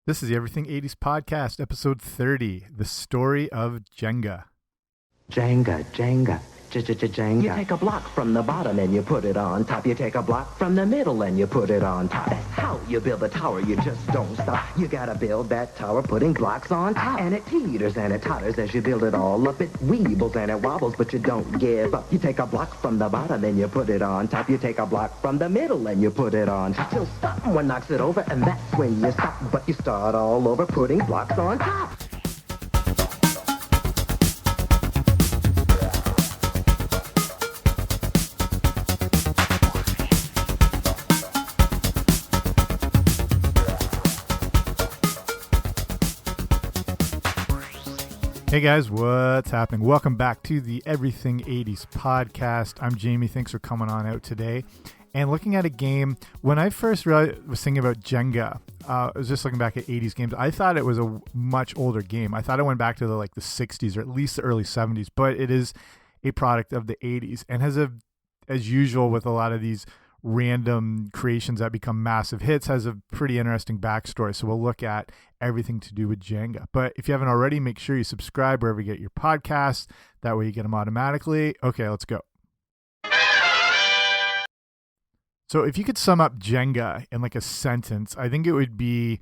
This is the Everything 80s Podcast, episode 30, The Story of Jenga. Jenga, Jenga, Jenga. You take a block from the bottom and you put it on top. You take a block from the middle and you put it on top. That's how you build a tower. You just don't stop. You gotta build that tower putting blocks on top. And it teeters and it totters as you build it all up. It weebles and it wobbles, but you don't give up. You take a block from the bottom and you put it on top. You take a block from the middle and you put it on top. Till someone knocks it over and that's when you stop. But you start all over putting blocks on top. Hey guys, what's happening? Welcome back to the Everything 80s Podcast. I'm Jamie. Thanks for coming on out today. And looking at a game, when I first was thinking about Jenga, I was just looking back at 80s games. I thought it was a much older game. I thought it went back to the 60s or at least the early 70s, but it is a product of the 80s and has as usual with a lot of these random creations that become massive hits, has a pretty interesting backstory. So we'll look at everything to do with Jenga. But if you haven't already, make sure you subscribe wherever you get your podcasts. That way you get them automatically. Okay, let's go. So if you could sum up Jenga in a sentence, I think it would be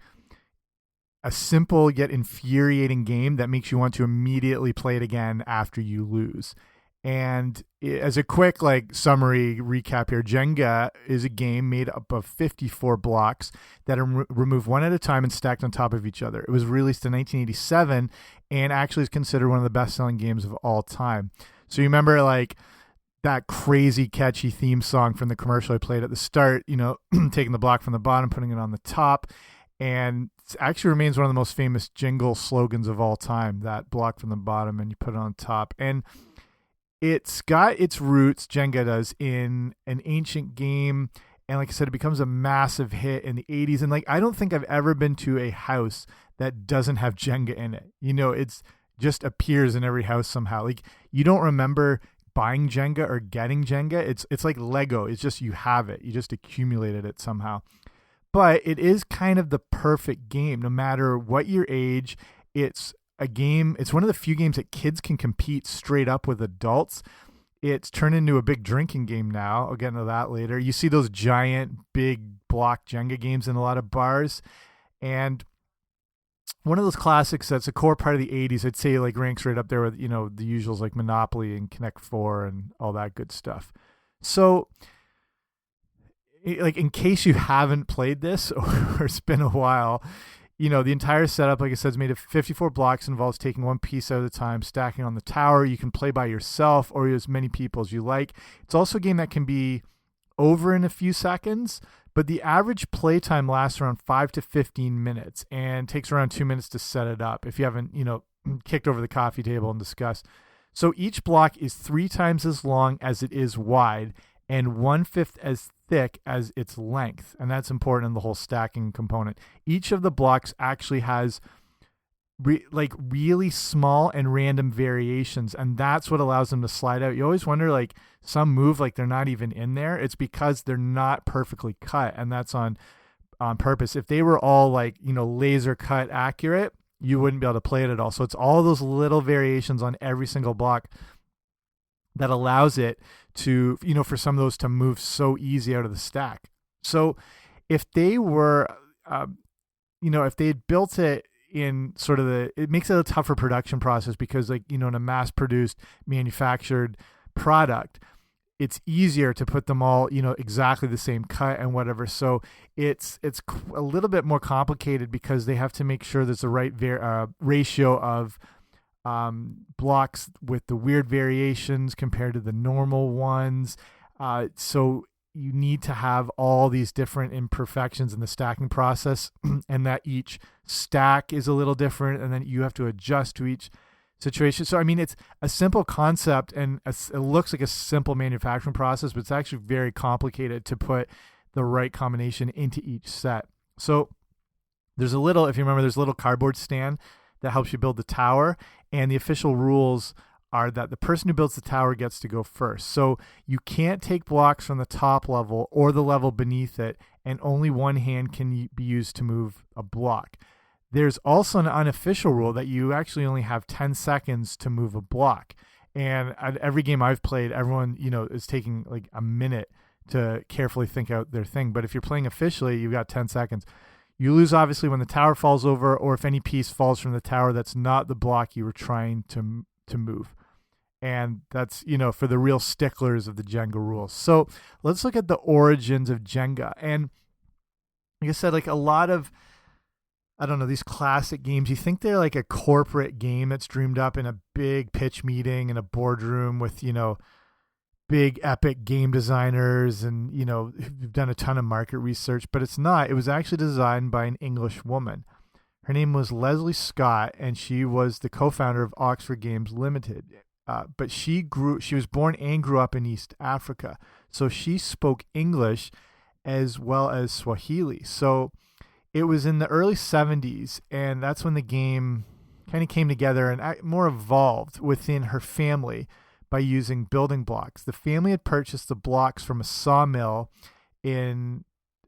a simple yet infuriating game that makes you want to immediately play it again after you lose. And as a quick summary recap here, Jenga is a game made up of 54 blocks that are removed one at a time and stacked on top of each other. It was released in 1987 and actually is considered one of the best-selling games of all time. So you remember that crazy catchy theme song from the commercial I played at the start, taking the block from the bottom, putting it on the top. And it actually remains one of the most famous jingle slogans of all time, that block from the bottom and you put it on top. And it's got its roots, Jenga does, in an ancient game. And like I said, it becomes a massive hit in the 80s. And I don't think I've ever been to a house that doesn't have Jenga in it. It's just appears in every house somehow. You don't remember buying Jenga or getting Jenga. It's like Lego. It's just you have it. You just accumulated it somehow. But it is kind of the perfect game, no matter what your age. It's a game. It's one of the few games that kids can compete straight up with adults. It's turned into a big drinking game now. I'll get into that later. You see those giant, big block Jenga games in a lot of bars. And one of those classics that's a core part of the 80s, I'd say ranks right up there with, the usuals like Monopoly and Connect 4 and all that good stuff. So in case you haven't played this or it's been a while, the entire setup, like I said, is made of 54 blocks, involves taking one piece at a time, stacking on the tower. You can play by yourself or as many people as you like. It's also a game that can be over in a few seconds, but the average play time lasts around 5 to 15 minutes and takes around 2 minutes to set it up if you haven't, kicked over the coffee table and discussed. So each block is 3 times as long as it is wide and 1/5 as thick as its length. And that's important in the whole stacking component. Each of the blocks actually has really small and random variations, and that's what allows them to slide out. You always wonder, some move they're not even in there. It's because they're not perfectly cut, and that's on purpose. If they were all laser cut accurate, you wouldn't be able to play it at all. So it's all those little variations on every single block that allows it to, for some of those to move so easy out of the stack. So if they were, if they had built it in sort of it makes it a tougher production process because in a mass produced manufactured product, it's easier to put them all, exactly the same cut and whatever. So it's a little bit more complicated because they have to make sure there's the right ratio of blocks with the weird variations compared to the normal ones. So you need to have all these different imperfections in the stacking process and that each stack is a little different and then you have to adjust to each situation. So, it's a simple concept and it looks like a simple manufacturing process, but it's actually very complicated to put the right combination into each set. So there's a little, if you remember, there's a little cardboard stand that helps you build the tower, and the official rules are that the person who builds the tower gets to go first. So you can't take blocks from the top level or the level beneath it, and only one hand can be used to move a block. There's also an unofficial rule that you actually only have 10 seconds to move a block. And at every game I've played, everyone, is taking like a minute to carefully think out their thing. But if you're playing officially, you've got 10 seconds. You lose, obviously, when the tower falls over, or if any piece falls from the tower that's not the block you were trying to move. And that's, for the real sticklers of the Jenga rules. So let's look at the origins of Jenga. And like I said, like a lot of, I don't know, these classic games, you think they're like a corporate game that's dreamed up in a big pitch meeting in a boardroom with, big epic game designers and, who've done a ton of market research, but it's not. It was actually designed by an English woman. Her name was Leslie Scott, and she was the co-founder of Oxford Games Limited. But she was born and grew up in East Africa. So she spoke English as well as Swahili. So it was in the early 70s, and that's when the game kind of came together and more evolved within her family by using building blocks. The family had purchased the blocks from a sawmill in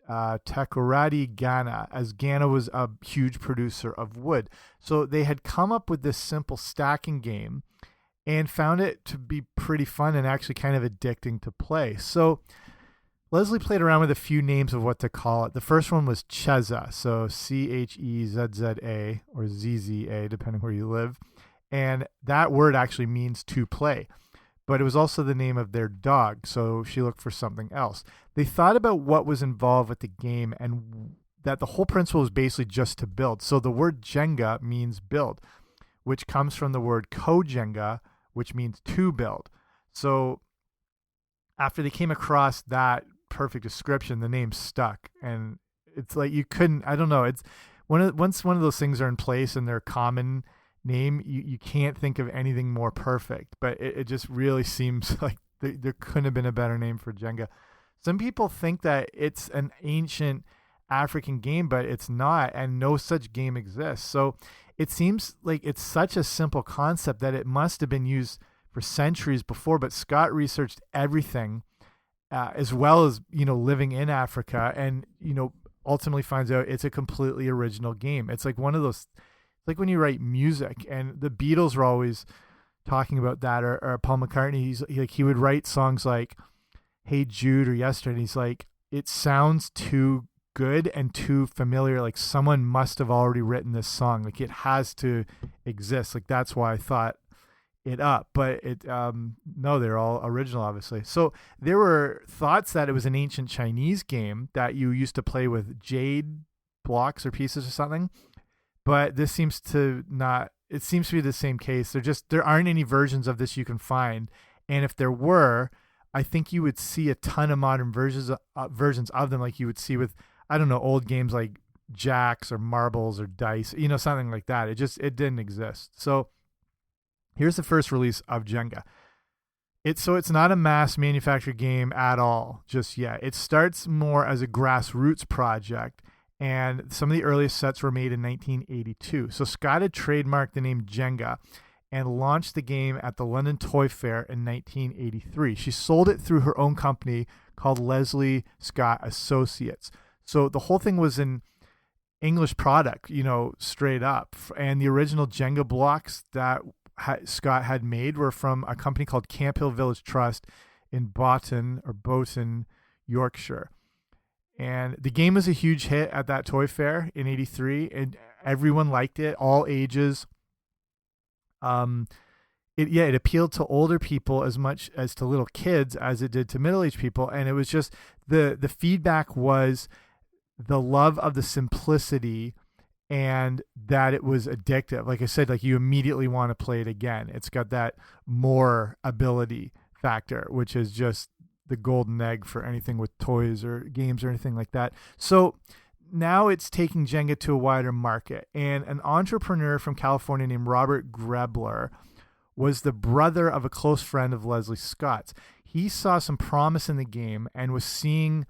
Takoradi, Ghana, as Ghana was a huge producer of wood. So they had come up with this simple stacking game and found it to be pretty fun and actually kind of addicting to play. So Leslie played around with a few names of what to call it. The first one was Chezza, so Chezza or ZZA, depending where you live. And that word actually means to play. But it was also the name of their dog, so she looked for something else. They thought about what was involved with the game and that the whole principle was basically just to build. So the word Jenga means build, which comes from the word Kojenga, which means to build. So after they came across that perfect description, the name stuck. And it's like you couldn't, I don't know, it's once one of those things are in place and they're a common name, you can't think of anything more perfect. But it just really seems like there couldn't have been a better name for Jenga. Some people think that it's an ancient African game, but it's not, and no such game exists. So it seems like it's such a simple concept that it must have been used for centuries before. But Scott researched everything, as well as living in Africa, and ultimately finds out it's a completely original game. It's like one of those. It's like when you write music, and the Beatles were always talking about that, or Paul McCartney. He would write songs like "Hey Jude" or "Yesterday." And he's like, it sounds too good and too familiar. Like someone must have already written this song. Like it has to exist. Like that's why I thought it up. But no, they're all original, obviously. So there were thoughts that it was an ancient Chinese game that you used to play with jade blocks or pieces or something. But this seems to not, it seems to be the same case. There aren't any versions of this you can find. And if there were, I think you would see a ton of modern versions of them, like you would see with, I don't know, old games like jacks or marbles or dice, something like that. It didn't exist. So here's the first release of Jenga. It's not a mass manufactured game at all just yet. It starts more as a grassroots project. And some of the earliest sets were made in 1982. So Scott had trademarked the name Jenga and launched the game at the London Toy Fair in 1983. She sold it through her own company called Leslie Scott Associates. So the whole thing was an English product, straight up. And the original Jenga blocks that Scott had made were from a company called Camp Hill Village Trust in Boughton, Yorkshire. And the game was a huge hit at that toy fair in '83, and everyone liked it, all ages. It appealed to older people as much as to little kids as it did to middle-aged people, and it was just the feedback was the love of the simplicity and that it was addictive. Like I said, like you immediately want to play it again. It's got that more ability factor, which is just the golden egg for anything with toys or games or anything like that. So now it's taking Jenga to a wider market. And an entrepreneur from California named Robert Grebler was the brother of a close friend of Leslie Scott's. He saw some promise in the game and was seeing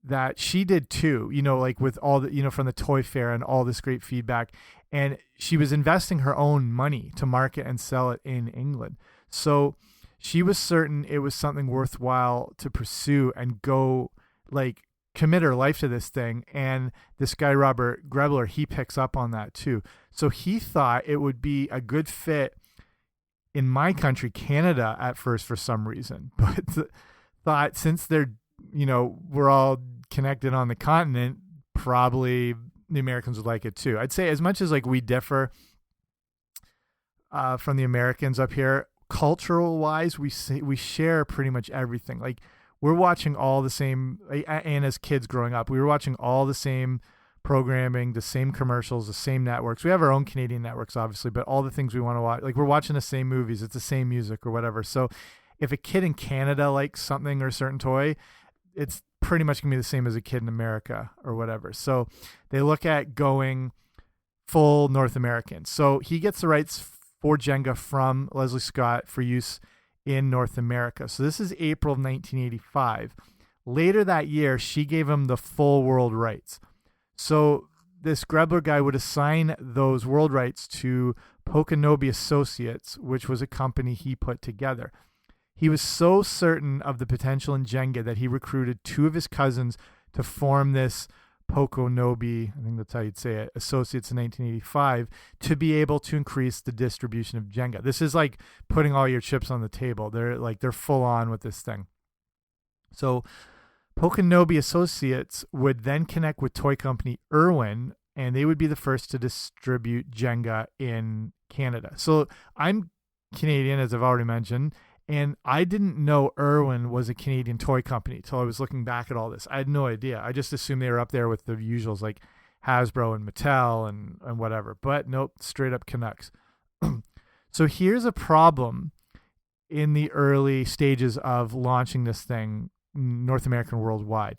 that she did too, like with all the, from the toy fair and all this great feedback. And she was investing her own money to market and sell it in England. So she was certain it was something worthwhile to pursue and go like commit her life to this thing. And this guy, Robert Grebler, he picks up on that too. So he thought it would be a good fit in my country, Canada, at first for some reason, but thought since they're, we're all connected on the continent, probably the Americans would like it too. I'd say as much as like we differ from the Americans up here, cultural wise, we share pretty much everything. Like we're watching all the same, and as kids growing up, we were watching all the same programming, the same commercials, the same networks. We have our own Canadian networks, obviously, but all the things we want to watch, like we're watching the same movies, it's the same music or whatever. So if a kid in Canada likes something or a certain toy, it's pretty much gonna be the same as a kid in America or whatever. So they look at going full North American. So he gets the rights for Jenga from Leslie Scott for use in North America. So this is April of 1985. Later that year, she gave him the full world rights. So this Grebler guy would assign those world rights to Poconobe Associates, which was a company he put together. He was so certain of the potential in Jenga that he recruited two of his cousins to form this Poconobe, I think that's how you'd say it, Associates in 1985, to be able to increase the distribution of Jenga. This is like putting all your chips on the table. They're full on with this thing. So Poconobe Associates would then connect with toy company Erlin, and they would be the first to distribute Jenga in Canada. So I'm Canadian, as I've already mentioned, and I didn't know Erlin was a Canadian toy company until I was looking back at all this. I had no idea. I just assumed they were up there with the usuals like Hasbro and Mattel and whatever. But nope, straight up Canucks. So here's a problem in the early stages of launching this thing North American worldwide.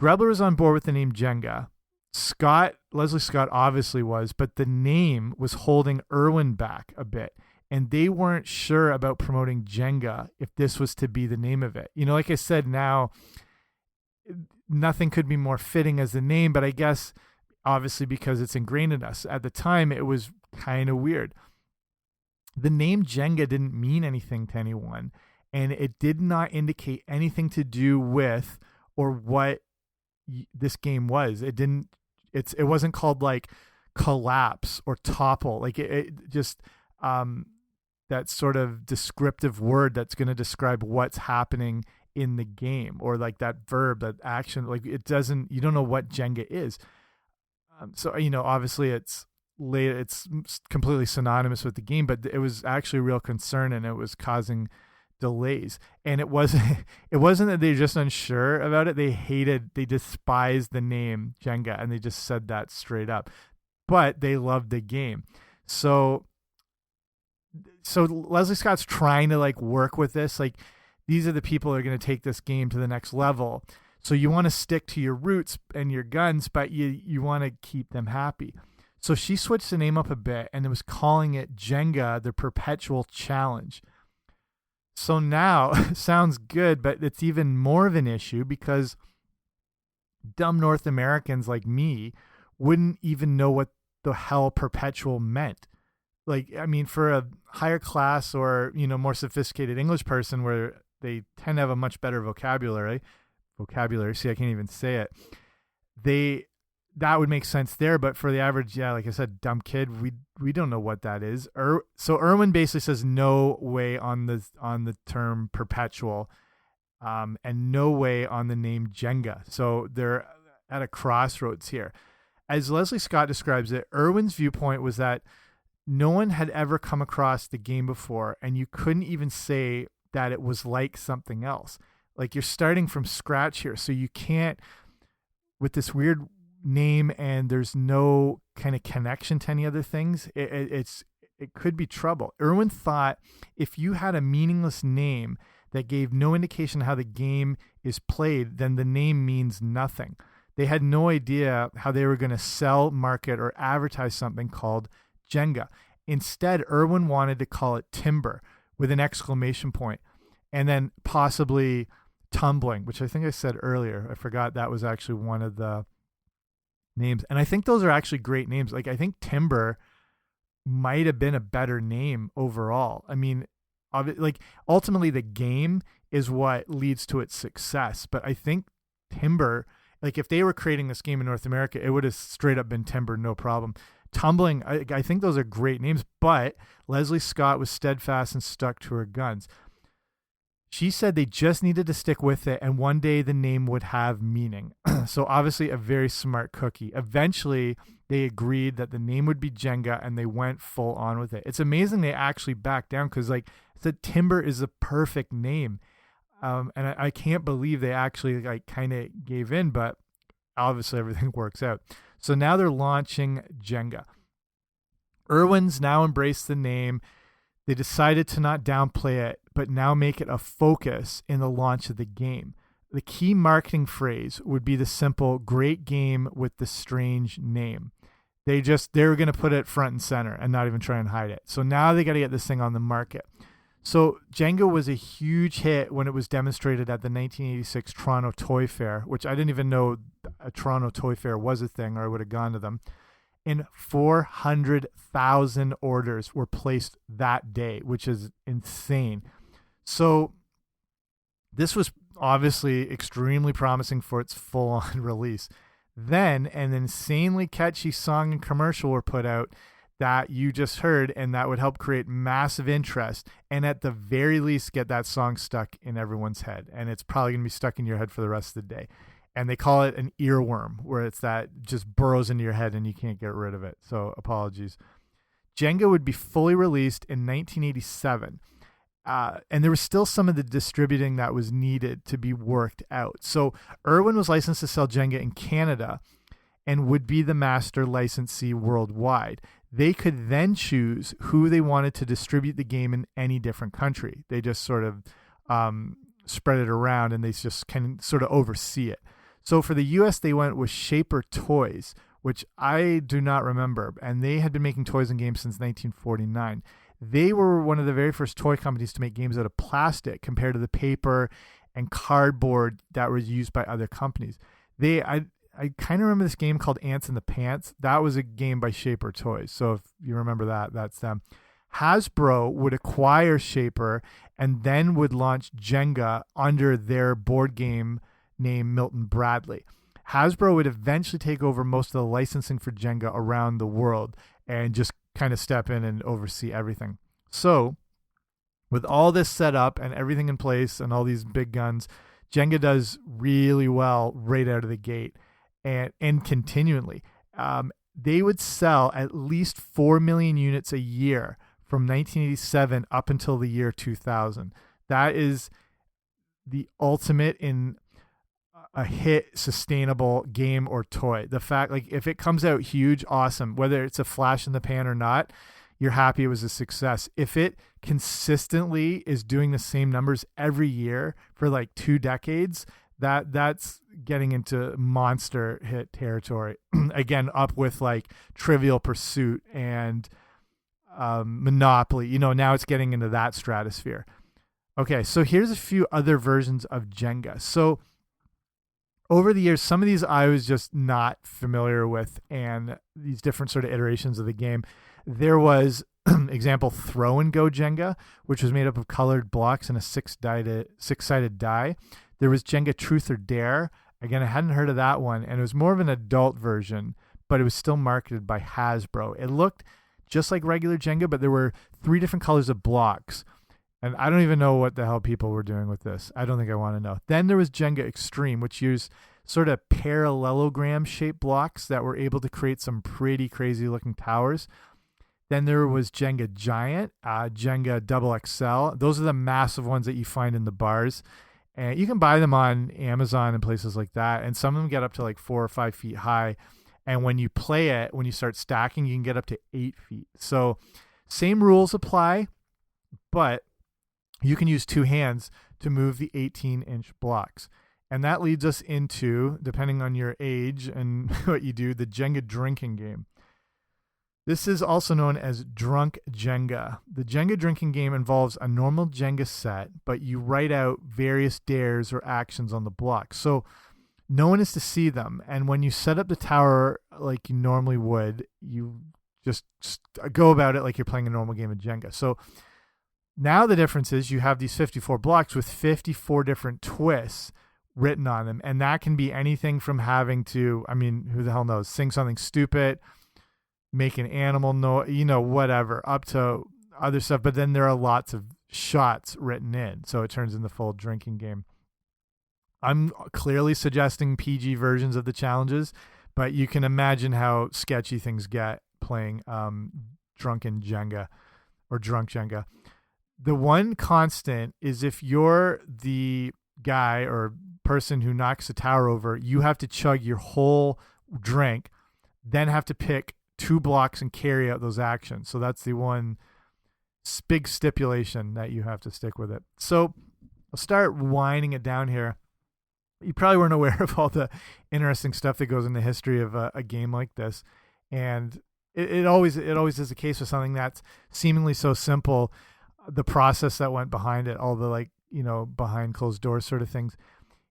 Grebler was on board with the name Jenga. Leslie Scott obviously was, but the name was holding Erlin back a bit. And they weren't sure about promoting Jenga if this was to be the name of it. Like I said, now nothing could be more fitting as the name, but I guess obviously because it's ingrained in us. At the time, it was kind of weird. The name Jenga didn't mean anything to anyone, and it did not indicate anything to do with or what this game was. It wasn't called like collapse or topple. Like it just that sort of descriptive word that's going to describe what's happening in the game, or like that verb, that action. Like you don't know what Jenga is. So obviously it's completely synonymous with the game, but it was actually a real concern, and it was causing delays. And it wasn't that they're just unsure about it. They despised the name Jenga, and they just said that straight up. But they loved the game. So Leslie Scott's trying to like work with this. Like, these are the people that are going to take this game to the next level. So you want to stick to your roots and your guns, but you want to keep them happy. So she switched the name up a bit and was calling it Jenga, the Perpetual Challenge. So now sounds good, but it's even more of an issue because dumb North Americans like me wouldn't even know what the hell perpetual meant. Like, I mean, for a higher class or, more sophisticated English person where they tend to have a much better vocabulary, see, I can't even say it. That would make sense there, but for the average, like I said, dumb kid, we don't know what that is. So Erwin basically says no way on the term perpetual, and no way on the name Jenga. So they're at a crossroads here. As Leslie Scott describes it, Erwin's viewpoint was that no one had ever come across the game before, and you couldn't even say that it was like something else. Like, you're starting from scratch here, so you can't, with this weird name, and there's no kind of connection to any other things, it could be trouble. Erwin thought if you had a meaningless name that gave no indication how the game is played, then the name means nothing. They had no idea how they were going to sell, market, or advertise something called Jenga. Instead, Erwin wanted to call it Timber with an exclamation point, and then possibly Tumbling, which I think I said earlier. I forgot that was actually one of the names. And I think those are actually great names. Like, I think Timber might have been a better name overall. I mean, like, ultimately the game is what leads to its success, but I think Timber. Like if they were creating this game in North America, it would have straight up been Timber, no problem. Tumbling, I think those are great names, but Leslie Scott was steadfast and stuck to her guns. She said they just needed to stick with it, and one day the name would have meaning. So obviously a very smart cookie. Eventually, they agreed that the name would be Jenga, and they went full on with it. It's amazing they actually backed down because, like I said, Timber is the perfect name. And I can't believe they actually like kind of gave in, but obviously everything works out. So now they're launching Jenga. Irwin's now embraced the name. They decided to not downplay it, but now make it a focus in the launch of the game. The key marketing phrase would be the simple, great game with the strange name. They were going to put it front and center and not even try and hide it. So now they got to get this thing on the market. So Jenga was a huge hit when it was demonstrated at the 1986 Toronto Toy Fair, which I didn't even know a Toronto Toy Fair was a thing, or I would have gone to them. And 400,000 orders were placed that day, which is insane. So this was obviously extremely promising for its full-on release. Then an insanely catchy song and commercial were put out that you just heard, and that would help create massive interest and at the very least get that song stuck in everyone's head. And it's probably going to be stuck in your head for the rest of the day. And they call it an earworm, where it's that just burrows into your head and you can't get rid of it. So apologies. Jenga would be fully released in 1987. And there was still some of the distributing that was needed to be worked out. So Irwin was licensed to sell Jenga in Canada and would be the master licensee worldwide. They could then choose who they wanted to distribute the game in any different country. They just sort of spread it around, and they just can sort of oversee it. So for the US, they went with Shaper Toys, which I do not remember, and they had been making toys and games since 1949. They were one of the very first toy companies to make games out of plastic compared to the paper and cardboard that was used by other companies. I kind of remember this game called Ants in the Pants. That was a game by Shaper Toys. So if you remember that, that's them. Hasbro would acquire Shaper and then would launch Jenga under their board game name Milton Bradley. Hasbro would eventually take over most of the licensing for Jenga around the world and just kind of step in and oversee everything. So with all this set up and everything in place and all these big guns, Jenga does really well right out of the gate. And continually. They would sell at least 4 million units a year from 1987 up until the year 2000. That is the ultimate in a hit, sustainable game or toy. The fact, like, if it comes out huge, awesome. Whether it's a flash in the pan or not, you're happy it was a success. If it consistently is doing the same numbers every year for like 2 decades, that's getting into monster hit territory. Again, up with like Trivial Pursuit and Monopoly. You know, now it's getting into that stratosphere. Okay, so here's a few other versions of Jenga. So over the years, some of these I was just not familiar with, and these different sort of iterations of the game. There was, example, Throw and Go Jenga, which was made up of colored blocks and a six-sided die. There was Jenga Truth or Dare. Again, I hadn't heard of that one, and it was more of an adult version, but it was still marketed by Hasbro. It looked just like regular Jenga, but there were 3 different colors of blocks, and I don't even know what the hell people were doing with this. I don't think I want to know. Then there was Jenga Extreme, which used sort of parallelogram-shaped blocks that were able to create some pretty crazy-looking towers. Then there was Jenga Giant, Jenga Double XL. Those are the massive ones that you find in the bars. And you can buy them on Amazon and places like that. And some of them get up to like 4 or 5 feet high. And when you play it, when you start stacking, you can get up to 8 feet. So same rules apply, but you can use 2 hands to move the 18-inch blocks. And that leads us into, depending on your age and what you do, the Jenga drinking game. This is also known as Drunk Jenga. The Jenga drinking game involves a normal Jenga set, but you write out various dares or actions on the block. So no one is to see them. And when you set up the tower like you normally would, you just go about it like you're playing a normal game of Jenga. So now the difference is you have these 54 blocks with 54 different twists written on them. And that can be anything from having to, I mean, who the hell knows, sing something stupid, make an animal noise, you know, whatever, up to other stuff. But then there are lots of shots written in, so it turns into full drinking game. I'm clearly suggesting PG versions of the challenges, but you can imagine how sketchy things get playing drunken Jenga or drunk Jenga. The one constant is if you're the guy or person who knocks the tower over, you have to chug your whole drink, then have to pick 2 blocks and carry out those actions. So that's the one big stipulation that you have to stick with it. So I'll start winding it down here. You probably weren't aware of all the interesting stuff that goes in the history of a game like this. And it always is the case with something that's seemingly so simple, the process that went behind it, all the, like, you know, behind closed doors sort of things.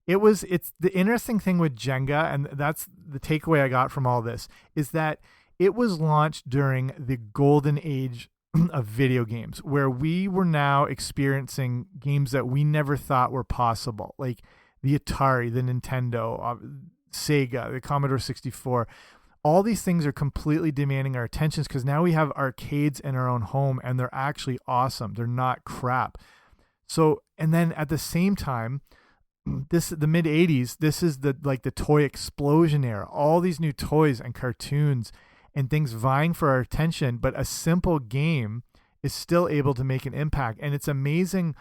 It's the interesting thing with Jenga, and that's the takeaway I got from all this, is that it was launched during the golden age of video games, where we were now experiencing games that we never thought were possible, like the Atari, the Nintendo, Sega, the Commodore 64. All these things are completely demanding our attentions because now we have arcades in our own home, and they're actually awesome. They're not crap. So, and then at the same time, the mid 80s, this is the toy explosion era. All these new toys and cartoons and things vying for our attention, but a simple game is still able to make an impact. And it's amazing,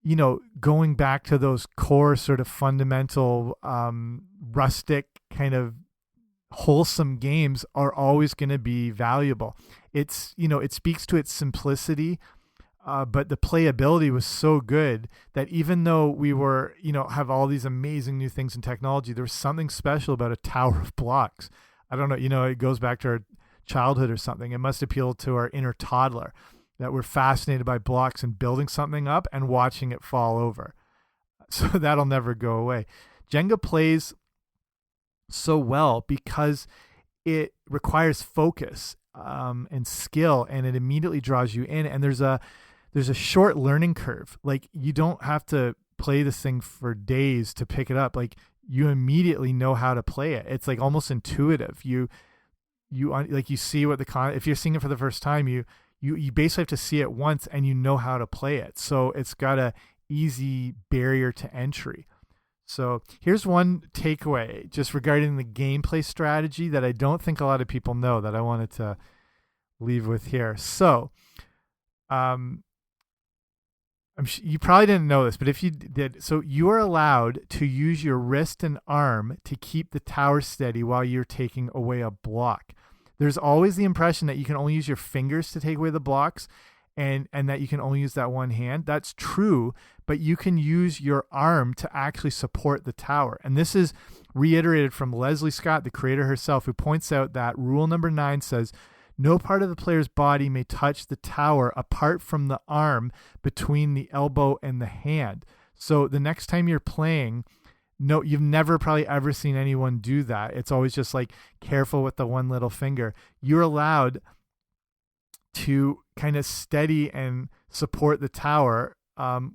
you know, going back to those core sort of fundamental, rustic kind of wholesome games are always going to be valuable. It's, you know, it speaks to its simplicity, but the playability was so good that even though we were, you know, have all these amazing new things in technology, there was something special about a tower of blocks. I don't know, you know, it goes back to our childhood or something. It must appeal to our inner toddler that we're fascinated by blocks and building something up and watching it fall over. So that'll never go away. Jenga plays so well because it requires focus and skill, and it immediately draws you in. And there's a short learning curve. Like, you don't have to play this thing for days to pick it up. Like, you immediately know how to play it. It's like almost intuitive. You see what if you're seeing it for the first time, you basically have to see it once and you know how to play it. So it's got a easy barrier to entry. So here's one takeaway just regarding the gameplay strategy that I don't think a lot of people know that I wanted to leave with here. So, you probably didn't know this, but if you did, so you are allowed to use your wrist and arm to keep the tower steady while you're taking away a block. There's always the impression that you can only use your fingers to take away the blocks, and that you can only use that one hand. That's true, but you can use your arm to actually support the tower. And this is reiterated from Leslie Scott, the creator herself, who points out that rule number 9 says, no part of the player's body may touch the tower apart from the arm between the elbow and the hand. So the next time you're playing, no, you've never probably ever seen anyone do that. It's always just like careful with the one little finger. You're allowed to kind of steady and support the tower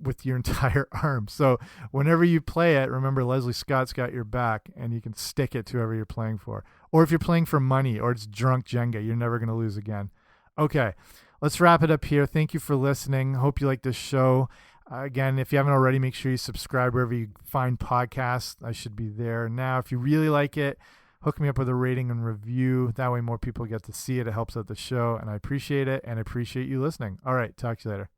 with your entire arm. So whenever you play it, remember Leslie Scott's got your back, and you can stick it to whoever you're playing for. Or if you're playing for money or it's drunk Jenga, you're never going to lose again. Okay, let's wrap it up here. Thank you for listening. Hope you like this show. Again, if you haven't already, make sure you subscribe wherever you find podcasts. I should be there now. If you really like it, hook me up with a rating and review. That way more people get to see it. It helps out the show, and I appreciate it, and I appreciate you listening. All right, talk to you later.